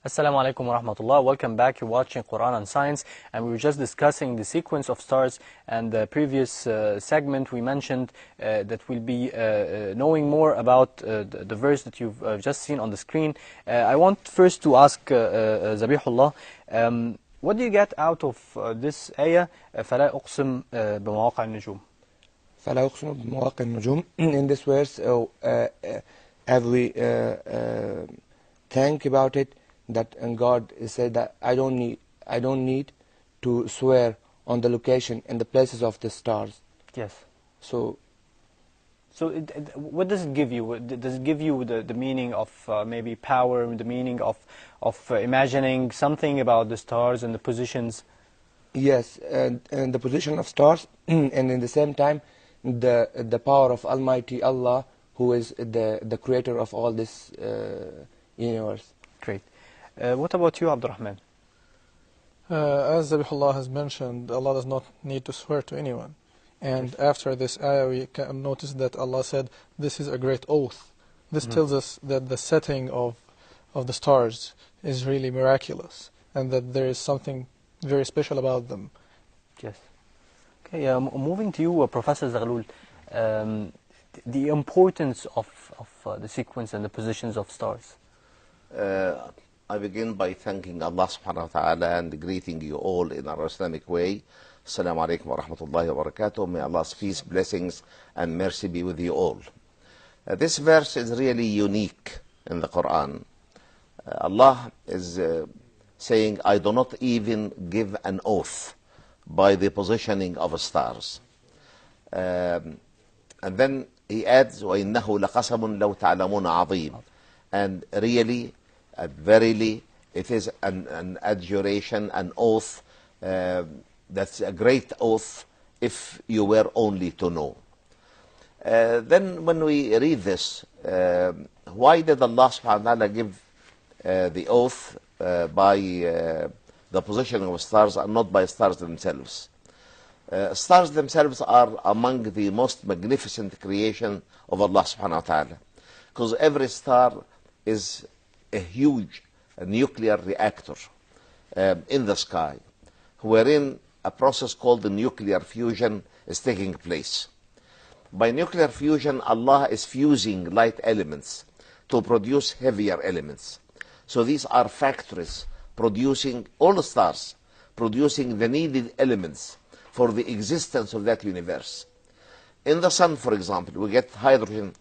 Assalamu alaikum wa rahmatullah. Welcome back. You're watching Quran and Science, and we were just discussing the sequence of stars. And the previous segment we mentioned that we'll be knowing more about the verse that you've just seen on the screen. I want first to ask Zabihullah, what do you get out of this ayah, فَلَا أُقْسِمْ بِمَوَاقِعِ النُّجُومِ? فَلَا أُقْسِمُ بِمَوَاقِعِ النُّجُومِ. In this verse, as we think about it, that God said that I don't need to swear on the location and the places of the stars. Yes. So what does it give you? Does it give you the meaning of maybe power, the meaning of imagining something about the stars and the positions? Yes, and the position of stars, and in the same time, the power of Almighty Allah, who is the creator of all this universe. Great. What about you, Abdurrahman? As Zabihullah has mentioned, Allah does not need to swear to anyone. And after this ayah, we can notice that Allah said, this is a great oath. This tells us that the setting of the stars is really miraculous, and that there is something very special about them. Yes. Okay, moving to you, Professor Zaghlul, the importance of the sequence and the positions of stars. I begin by thanking Allah subhanahu wa ta'ala and greeting you all in our Islamic way. Assalamu alaikum wa rahmatullahi wa barakatuh. May Allah's peace, blessings and mercy be with you all. This verse is really unique in the Quran. Allah is saying, I do not even give an oath by the positioning of stars. And then he adds, وَإِنَّهُ لَقَسَمٌ لَوْ تَعْلَمُونَ عَظِيمٌ. And really, verily, it is an adjuration, an oath, that's a great oath if you were only to know. Then when we read this, why did Allah subhanahu wa ta'ala give the oath by the positioning of stars and not by stars themselves? Stars themselves are among the most magnificent creation of Allah subhanahu wa ta'ala, because every star is a huge nuclear reactor in the sky, wherein a process called the nuclear fusion is taking place. By nuclear fusion, Allah is fusing light elements to produce heavier elements. So these are factories producing, all the stars, producing the needed elements for the existence of that universe. In the sun, for example, we get hydrogen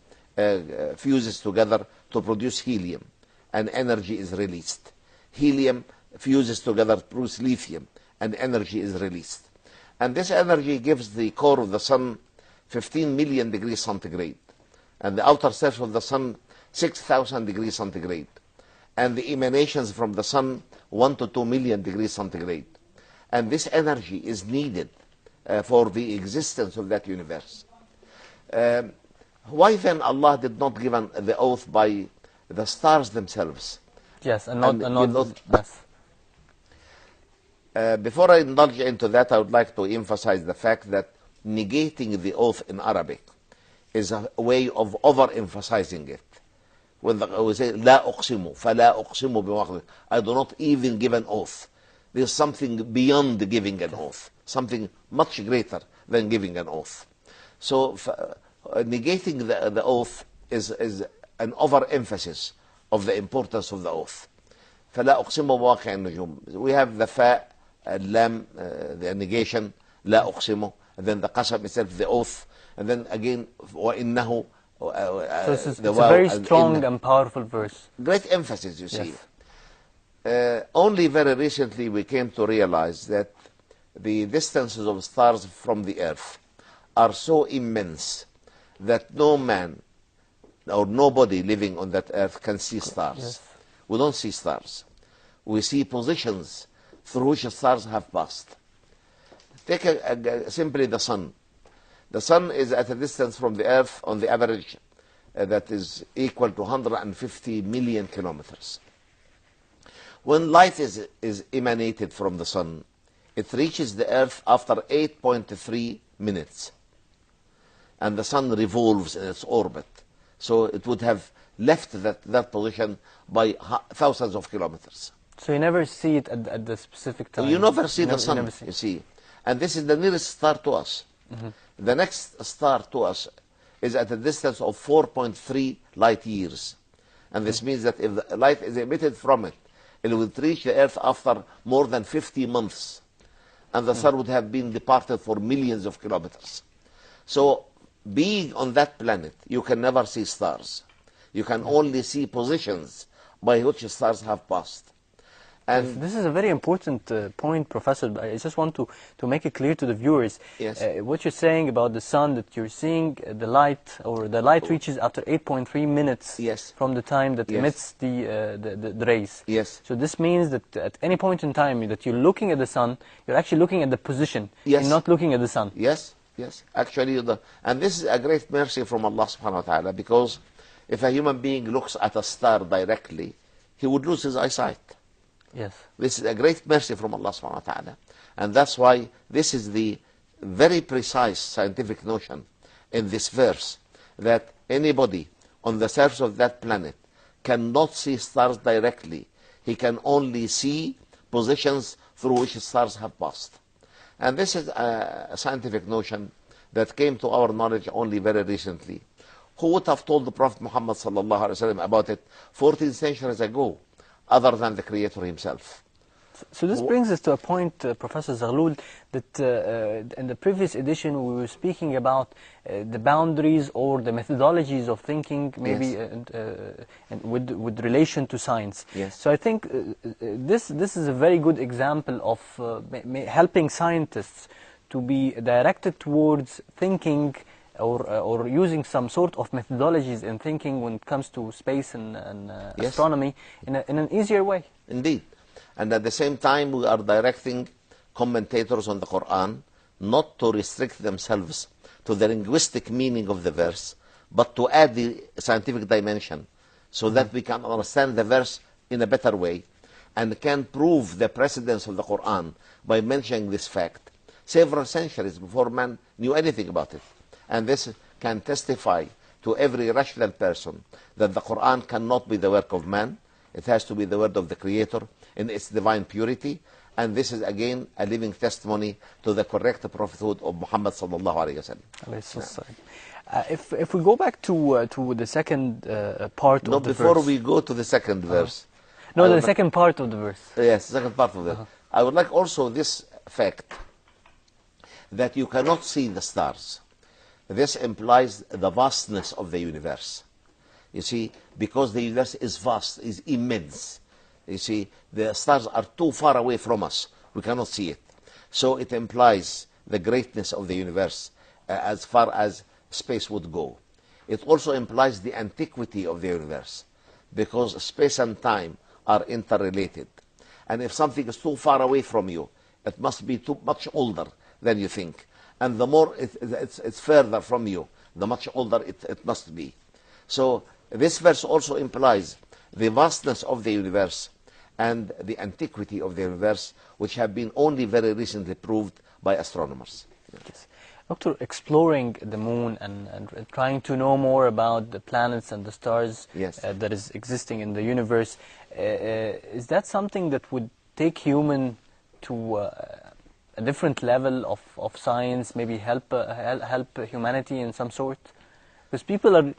fuses together to produce helium, and energy is released. Helium fuses together to produce lithium, and energy is released. And this energy gives the core of the sun 15 million degrees centigrade, and the outer surface of the sun 6,000 degrees centigrade, and the emanations from the sun 1 to 2 million degrees centigrade. And this energy is needed for the existence of that universe. Why then Allah did not give the oath by the stars themselves? Yes, and not yes. Before I indulge into that, I would like to emphasize the fact that negating the oath in Arabic is a way of overemphasizing it. When we say لا أقسم فلا أقسم بمواقع, I do not even give an oath. There's something beyond giving an oath, something much greater than giving an oath. So negating the oath is an overemphasis of the importance of the oath. فلا أقسم بمواقع النجوم. We have the fa, lam, the negation, لا أقسم, and then the qasam itself, the oath, and then again وإنه. So it's a very strong and powerful verse. Great emphasis, you see. Yes. Only very recently we came to realize that the distances of stars from the earth are so immense that no man or nobody living on that earth can see stars. Yes. We don't see stars. We see positions through which stars have passed. Take simply the sun. The sun is at a distance from the earth on the average that is equal to 150 million kilometers. When light is emanated from the sun, it reaches the earth after 8.3 minutes. And the sun revolves in its orbit. So it would have left that position by thousands of kilometers. So you never see it at the specific time. You never see the sun, never see you see. And this is the nearest star to us. The next star to us is at a distance of 4.3 light years. And this means that if the light is emitted from it, it would reach the Earth after more than 50 months. And the sun would have been departed for millions of kilometers. So being on that planet, you can never see stars. You can only see positions by which stars have passed. And this is a very important point, Professor. I just want to make it clear to the viewers. Yes. What you're saying about the sun, that you're seeing the light, or the light reaches after 8.3 minutes Yes. from the time that Yes. emits the rays. Yes. So this means that at any point in time that you're looking at the sun, you're actually looking at the position. Yes. You're not looking at the sun. Yes, yes. Actually, and this is a great mercy from Allah subhanahu wa ta'ala, because if a human being looks at a star directly, he would lose his eyesight. Yes. This is a great mercy from Allah subhanahu wa ta'ala. And that's why this is the very precise scientific notion in this verse, that anybody on the surface of that planet cannot see stars directly. He can only see positions through which stars have passed. And this is a scientific notion that came to our knowledge only very recently. Who would have told the Prophet Muhammad sallallahu alaihi wasallam about it 14 centuries ago, other than the Creator himself? So this brings us to a point, Professor Zaghloul, that in the previous edition we were speaking about the boundaries or the methodologies of thinking, maybe Yes. and with relation to science. Yes. So I think this is a very good example of helping scientists to be directed towards thinking or using some sort of methodologies in thinking when it comes to space and Yes. astronomy in an easier way. Indeed. And at the same time, we are directing commentators on the Quran not to restrict themselves to the linguistic meaning of the verse, but to add the scientific dimension, so that we can understand the verse in a better way and can prove the precedence of the Quran by mentioning this fact several centuries before man knew anything about it. And this can testify to every rational person that the Quran cannot be the work of man. It has to be the word of the Creator in its divine purity. And this is again a living testimony to the correct prophethood of Muhammad sallallahu alaihi wasallam. If we go back to the second part No, of the before verse. we go to the second verse. No, I the would second part of the verse. Yes, the second part of it. I would like also this fact that you cannot see the stars. This implies the vastness of the universe. You see, because the universe is vast, is immense. You see, the stars are too far away from us. We cannot see it. So it implies the greatness of the universe as far as space would go. It also implies the antiquity of the universe, because space and time are interrelated. And if something is too far away from you, it must be too much older than you think. And the more it's further from you, the much older it must be. So this verse also implies the vastness of the universe and the antiquity of the universe, which have been only very recently proved by astronomers. Yes. Doctor, exploring the moon and trying to know more about the planets and the stars Yes. that is existing in the universe, is that something that would take human to a different level of science, maybe help humanity in some sort? Because people are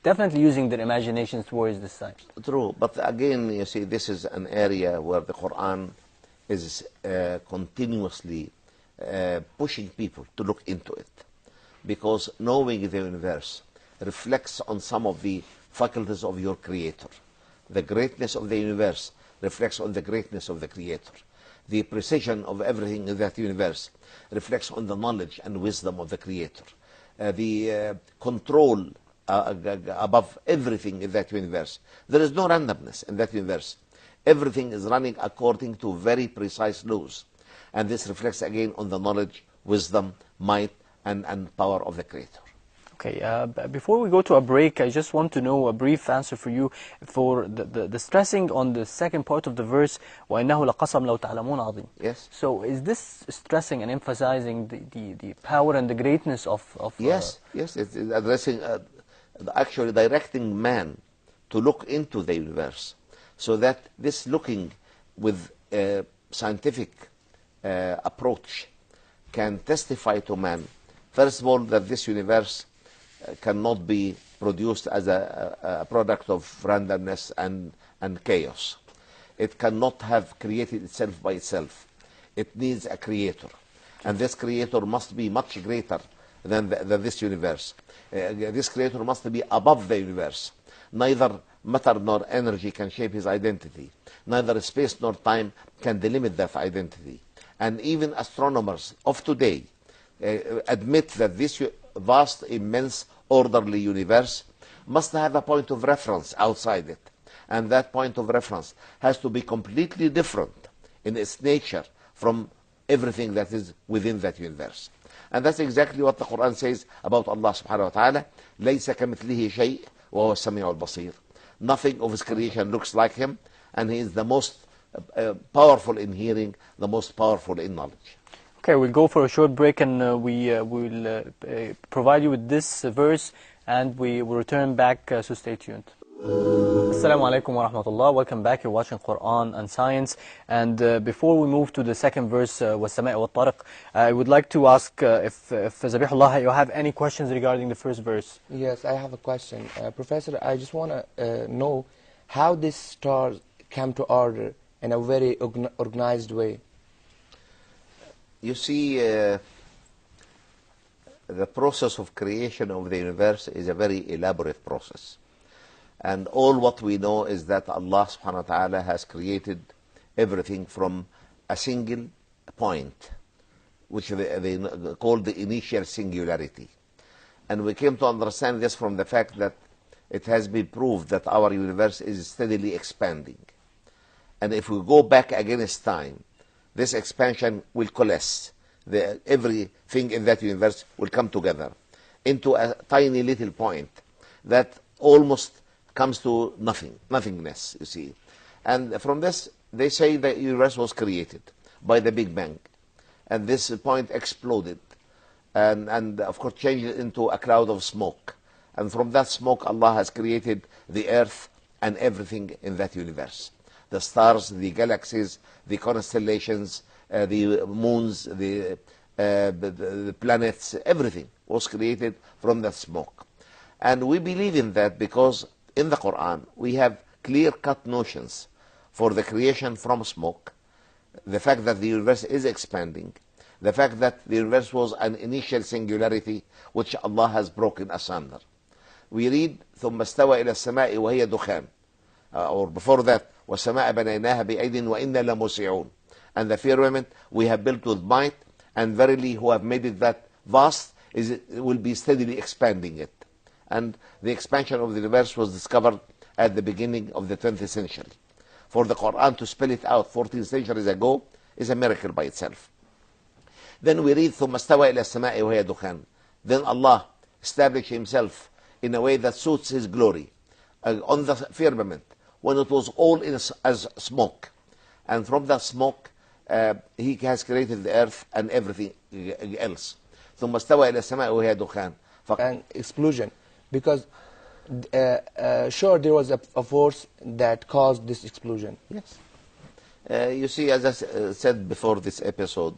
definitely using their imaginations towards this side. True, but again, you see, this is an area where the Quran is continuously pushing people to look into it, because knowing the universe reflects on some of the faculties of your Creator. The greatness of the universe reflects on the greatness of the Creator. The precision of everything in that universe reflects on the knowledge and wisdom of the Creator. The control above everything in that universe. There is no randomness in that universe. Everything is running according to very precise laws. And this reflects again on the knowledge, wisdom, might, and power of the Creator. Okay, before we go to a break, I just want to know a brief answer for you for the stressing on the second part of the verse, وَإِنَّهُ لَقَسَمْ لَوْ تَعْلَمُونَ عَظِيمٌ. Yes. So is this stressing and emphasizing the power and the greatness of Yes, yes, it's addressing, actually directing man to look into the universe, so that this looking with a scientific approach can testify to man, first of all, that this universe cannot be produced as a product of randomness and chaos. It cannot have created itself by itself. It needs a creator. And this creator must be much greater than this universe. This creator must be above the universe. Neither matter nor energy can shape his identity. Neither space nor time can delimit that identity. And even astronomers of today admit that this vast, immense, orderly universe must have a point of reference outside it. And that point of reference has to be completely different in its nature from everything that is within that universe. And that's exactly what the Quran says about Allah subhanahu wa ta'ala. لَيْسَ كَمِثْلِهِ شَيْءٍ وَهُوَ السَّمِيعُ الْبَصِيرُ. Nothing of his creation looks like him, and he is the most powerful in hearing, the most powerful in knowledge. Okay, we'll go for a short break, and we will provide you with this verse, and we will return back, so stay tuned. Assalamu alaikum wa rahmatullah. Welcome back. You're watching Quran and Science. And before we move to the second verse, وَالسَّمَاءِ وَالطَّارِقِ, I would like to ask if Zabihullah, you have any questions regarding the first verse. Yes, I have a question. Professor, I just want to know how these stars come to order in a very organized way. You see, the process of creation of the universe is a very elaborate process. And all what we know is that Allah subhanahu wa ta'ala has created everything from a single point, which they call the initial singularity. And we came to understand this from the fact that it has been proved that our universe is steadily expanding. And if we go back against time, this expansion will coalesce. Everything in that universe will come together into a tiny little point that almost comes to nothingness, you see. And from this, they say the universe was created by the Big Bang. And this point exploded and of course changed into a cloud of smoke. And from that smoke, Allah has created the earth and everything in that universe. The stars, the galaxies, the constellations, the moons, the planets, everything was created from that smoke. And we believe in that because in the Quran, we have clear-cut notions for the creation from smoke, the fact that the universe is expanding, the fact that the universe was an initial singularity which Allah has broken asunder. We read, ثُمَّ اسْتَوَى إِلَى السَّمَاءِ وَهِيَ دُخَانٌ, or before that, وَالسَّمَاءَ بَنَيْنَاهَا بِأَيْدٍ وَإِنَّا لَمُوسِعُونَ. And the firmament we have built with might, and verily who have made it that vast will be steadily expanding it. And the expansion of the universe was discovered at the beginning of the 20th century. For the Quran to spell it out 14 centuries ago is a miracle by itself. Then we read, ثُمَّ اسْتَوَى إِلَى السَّمَاءِ وَهِيَ دُخَانٌ. Then Allah established himself in a way that suits his glory on the firmament when it was all as smoke. And from that smoke, he has created the earth and everything else. ثُمَّ اسْتَوَى إِلَى السَّمَاءِ وَهِيَ دُخَانٌ. And explosion. Because sure, there was a force that caused this explosion. Yes. You see, as I said before this episode,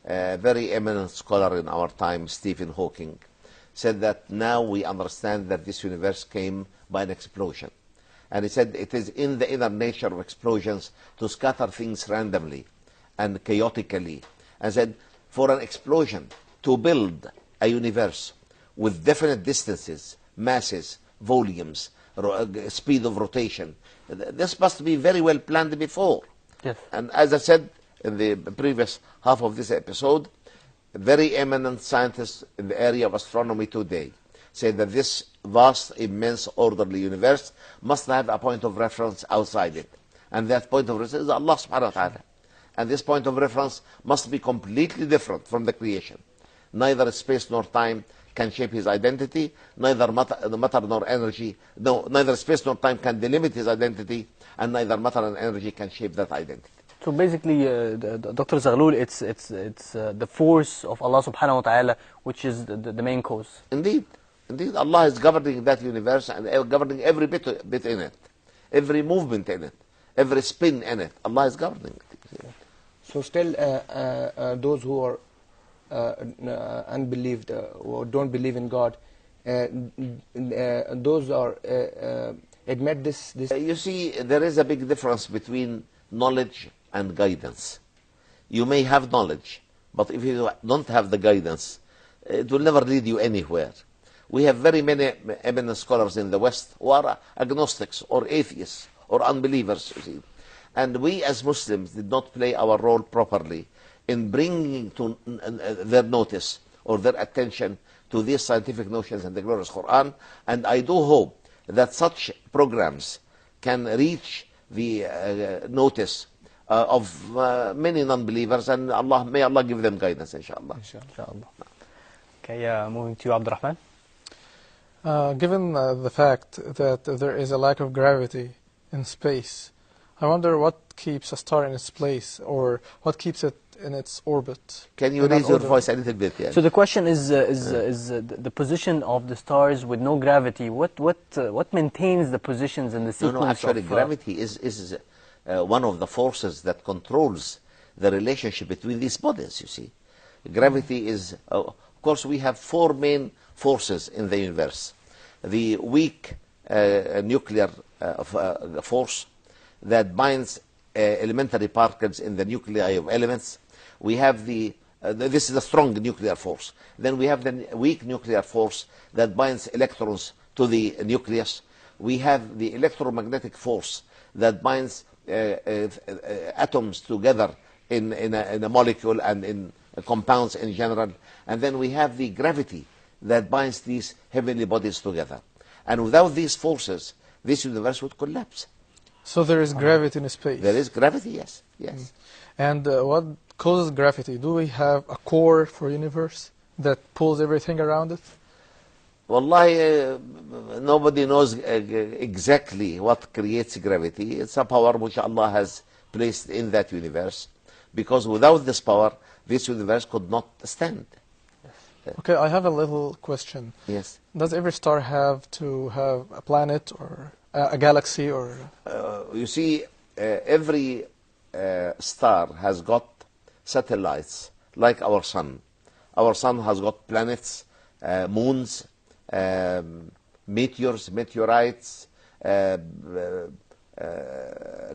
a very eminent scholar in our time, Stephen Hawking, said that now we understand that this universe came by an explosion. And he said it is in the inner nature of explosions to scatter things randomly and chaotically. And said for an explosion to build a universe with definite distances, masses, volumes, speed of rotation, this must be very well planned before. Yes. And as I said in the previous half of this episode, very eminent scientists in the area of astronomy today say that this vast, immense, orderly universe must have a point of reference outside it. And that point of reference is Allah subhanahu wa ta'ala. And this point of reference must be completely different from the creation. Neither space nor time can shape his identity, neither matter nor energy, neither space nor time can delimit his identity, and neither matter and energy can shape that identity. So basically, Dr. Zaghlul, it's the force of Allah subhanahu wa ta'ala which is the main cause. Indeed. Indeed, Allah is governing that universe and governing every bit in it, every movement in it, every spin in it. Allah is governing it. So still, those who are unbelieved or don't believe in God, those are admit this. You see, there is a big difference between knowledge and guidance. You may have knowledge, but if you don't have the guidance, it will never lead you anywhere. We have very many eminent scholars in the West who are agnostics or atheists or unbelievers, you see. And we as Muslims did not play our role properly in bringing to their notice or their attention to these scientific notions in the glorious Quran. And I do hope that such programs can reach the notice of many non-believers, and may Allah give them guidance, inshallah. Inshallah. Okay, moving to you, Abdurrahman. Given the fact that there is a lack of gravity in space, I wonder what keeps a star in its place, or what keeps it in its orbit. Can you raise your voice a little bit? Yeah. So the question is the position of the stars with no gravity. What maintains the positions in the sequence? No, actually, gravity is one of the forces that controls the relationship between these bodies. You see, gravity is. Of course, we have four main forces in the universe: the weak nuclear force that binds elementary particles in the nuclei of elements. We have this is a strong nuclear force. Then we have the weak nuclear force that binds electrons to the nucleus. We have the electromagnetic force that binds atoms together in a molecule and in compounds in general. And then we have the gravity that binds these heavenly bodies together. And without these forces, this universe would collapse. So there is gravity in space? There is gravity, yes. Yes. And what causes gravity? Do we have a core for universe that pulls everything around it? Wallahi, nobody knows exactly what creates gravity. It's a power which Allah has placed in that universe, because without this power, this universe could not stand. Okay, I have a little question. Yes. Does every star have to have a planet or a galaxy? Or you see, every star has got satellites, like our sun. Our sun has got planets, moons, meteors, meteorites,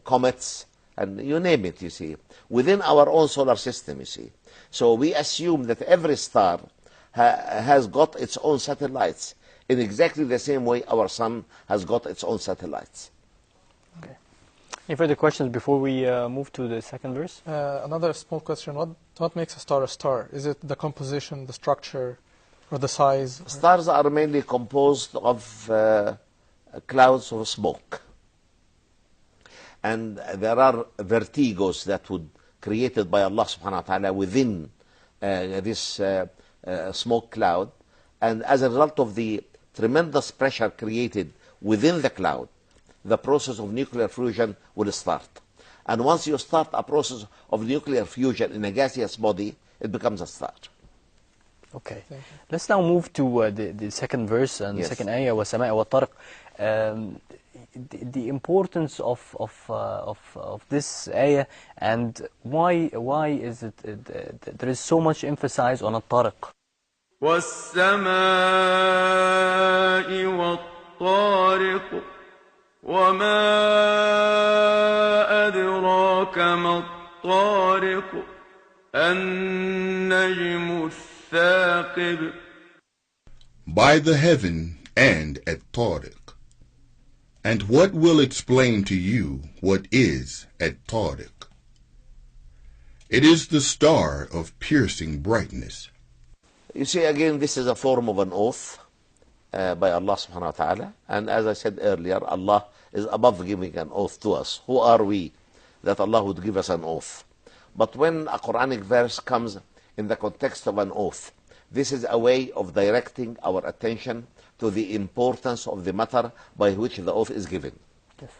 comets, and you name it, you see, within our own solar system, you see. So we assume that every star has got its own satellites in exactly the same way our sun has got its own satellites. Okay. Any further questions before we move to the second verse? Another small question. What makes a star a star? Is it the composition, the structure, or the size? Stars are mainly composed of clouds of smoke. And there are vertigos that would created by Allah subhanahu wa ta'ala within this smoke cloud. And as a result of the tremendous pressure created within the cloud, the process of nuclear fusion will start. And once you start a process of nuclear fusion in a gaseous body, it becomes a star. Okay. Let's now move to the second verse and Yes. the second ayah, وَالسَّمَاءِ وَالطَّارِقِ. The importance of this ayah, and why is it there is so much emphasis on الطارق. والسماء والطارق وما أدراك ما الطارق النجم الثاقب. By the heaven and at Tariq. And what will explain to you what is at Tariq? It is the star of piercing brightness. You see, again, this is a form of an oath by Allah subhanahu wa ta'ala. And as I said earlier, Allah is above giving an oath to us. Who are we that Allah would give us an oath? But when a Quranic verse comes in the context of an oath, this is a way of directing our attention to the importance of the matter by which the oath is given. Yes.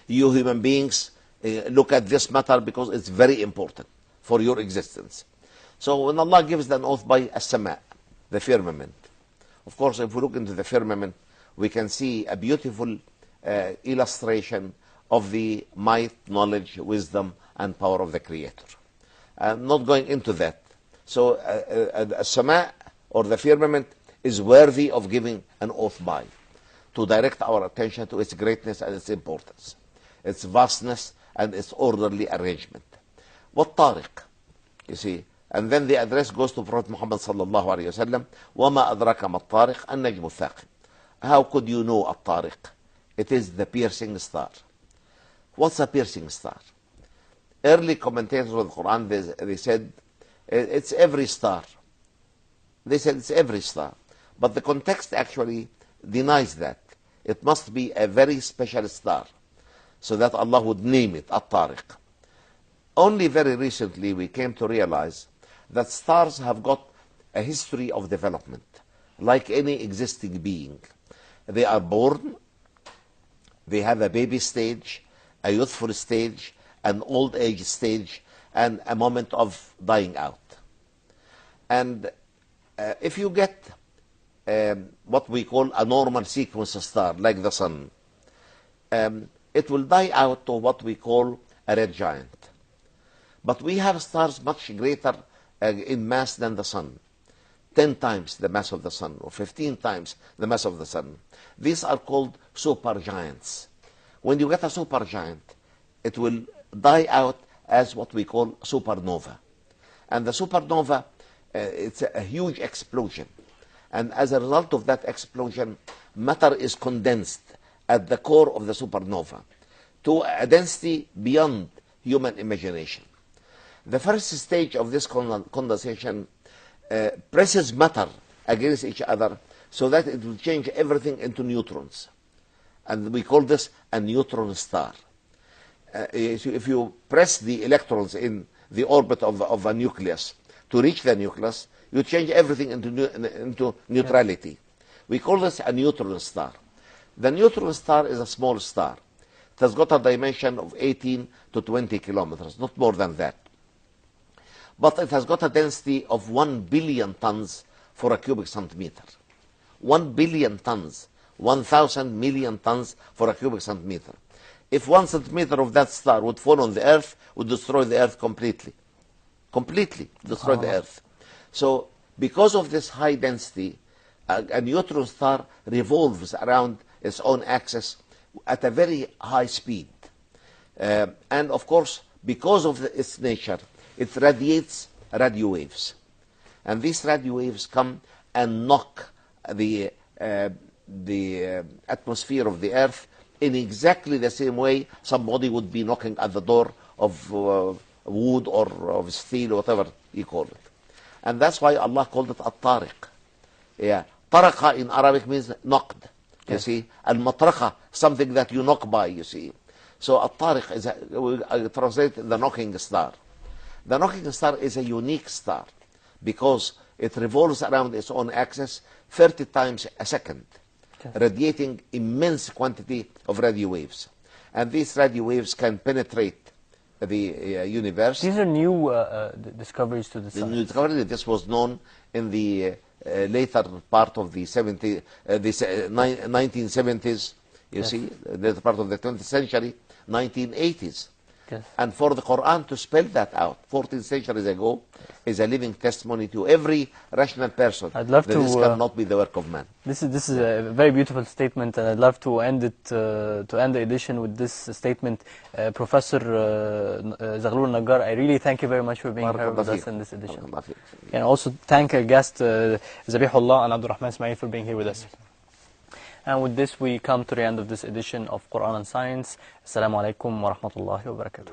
You human beings look at this matter because it's very important for your existence. So when Allah gives an oath by as-sama, the firmament, Of course, if we look into the firmament, we can see a beautiful illustration of the might, knowledge, wisdom, and power of the Creator. I'm not going into that. So Sama, or the firmament, is worthy of giving an oath by, to direct our attention to its greatness and its importance, its vastness and its orderly arrangement. What Tariq, you see, and then the address goes to Prophet Muhammad sallallahu alayhi wa sallam, وَمَا أَدْرَكَ مَا الطَّارِقِ النَّجْمُ الثَّاقِبِ. How could you know الطارق? It is the piercing star. What's a piercing star? Early commentators of the Quran, they said, it's every star. They said it's every star. But the context actually denies that. It must be a very special star, so that Allah would name it At-Tariq. Only very recently we came to realize that stars have got a history of development, like any existing being. They are born, they have a baby stage, a youthful stage, an old age stage, and a moment of dying out. And if you get what we call a normal sequence star, like the sun, it will die out to what we call a red giant. But we have stars much greater in mass than the sun, 10 times the mass of the sun, or 15 times the mass of the sun. These are called supergiants. When you get a supergiant, it will die out as what we call supernova. And the supernova, it's a huge explosion. And as a result of that explosion, matter is condensed at the core of the supernova to a density beyond human imagination. The first stage of this condensation presses matter against each other so that it will change everything into neutrons. And we call this a neutron star. If you press the electrons in the orbit of a nucleus to reach the nucleus, you change everything into neutrality. Yes. We call this a neutron star. The neutron star is a small star. It has got a dimension of 18 to 20 kilometers, not more than that. But it has got a density of 1 billion tons for a cubic centimeter. 1 billion tons, 1,000 million tons for a cubic centimeter. If 1 centimeter of that star would fall on the earth, would destroy the earth completely. Completely destroy the earth. So because of this high density, a neutron star revolves around its own axis at a very high speed. And of course, because of its nature, it radiates radio waves. And these radio waves come and knock the atmosphere of the earth in exactly the same way somebody would be knocking at the door of wood or of steel, or whatever you call it. And that's why Allah called it At-Tariq. Yeah. Taraqa in Arabic means knocked. You see? Al-Matraqa, something that you knock by, you see. So At-Tariq is, we translate the knocking star. The knocking star is a unique star because it revolves around its own axis 30 times a second, radiating immense quantity of radio waves. And these radio waves can penetrate the universe. These are new discoveries to the science. The new discovery, this was known in the later part of the 1970s, you see, the later part of the 20th century, 1980s. Yes. And for the Quran to spell that out 14 centuries ago is a living testimony to every rational person. I'd love that to, this cannot be the work of man. This is a very beautiful statement, and I'd love to end it to end the edition with this statement. Professor Zaghlul Naggar, I really thank you very much for being here with us in this edition. And also thank our guest Zabihullah and Abdurrahman Ismail for being here with us. And with this, we come to the end of this edition of Quran and Science. Assalamu alaikum wa rahmatullahi wa barakatuh.